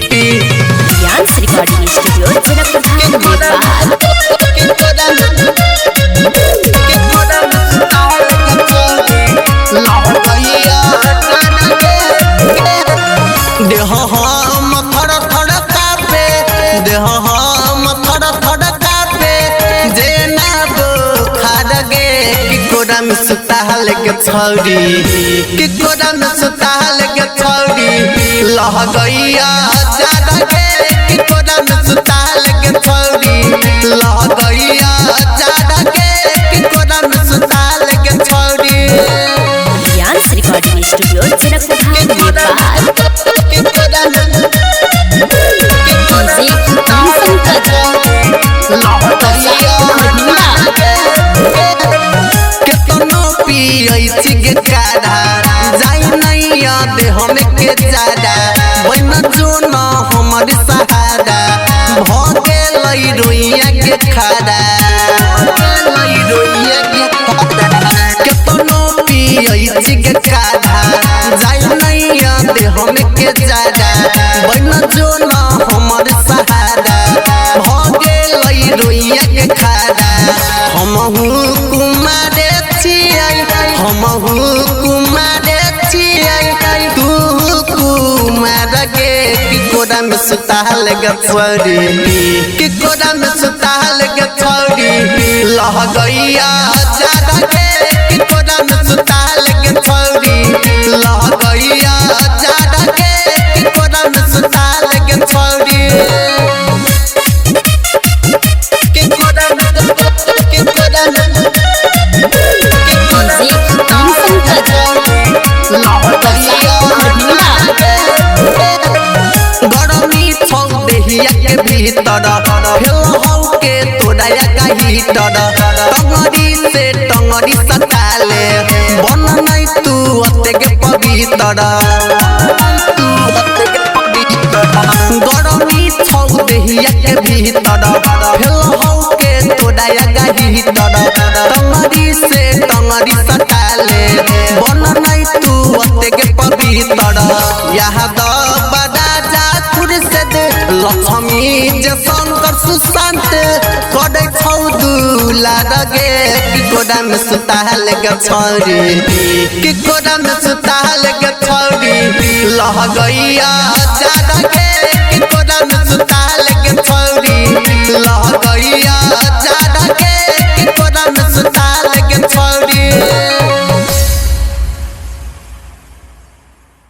Dance Recording Studio, Janakpur देह हम थड़ थड़ कापे देह हम थड़ थड़ कापे जे ना बुखार गे कि कोरा में सुताल के छौरी कि कोरा में सुताल के छौरी लह गइया जाड़ा गे कि कोरा में सुताल के छौरी लह गइया जाड़ा गे कि कोरा में सुताल के छौरी Dance Recording Studio, Janakpur केतनो पियै छी गे काढ़ा जाई नैया दे हमें के जाड़ा बन जो न हमर सहारा भ गेलै रोइया के खाड़ा केतनो पियै छी गे काढ़ा जाई नैया दे हमें के जाड़ा बन जो न हमर सहारा भ गेलै रोइया के खाड़ा हमहु कुमारे छियै हमहु कुमारे छियै तू कुमार गे कि कोरा में सुताल गे छौरी कि कोरा में सुताल गे छौरी लह गइया जाड़ा गे कि कोरा में सुताल गे छौरी लह गइया जाड़ा गे कि कोरा में सुताल गे छौरी गरमी छौ देहिया के भीतर हेलो हौ के तोड़ाया का हीटर टंगरी से टंगरी सटाले बन नहीं तू अते के पवित्र गरमी छौ देहिया के भीतर हेलो हौ के तोड़ाया का हीटर टंगरी से टंगरी सटाले बन नहीं तू अते के पवित्र यहाँ द बड़ा जातुर से दे लक्ष्मी जे शंकर सुशांत करे छौ दुलार गे कि कोरा में सुताल गे छौरी कि कोरा में सुताल गे छौरी लह गइया जाड़ा गे कि कोरा में सुताल गे छौरी लह गइया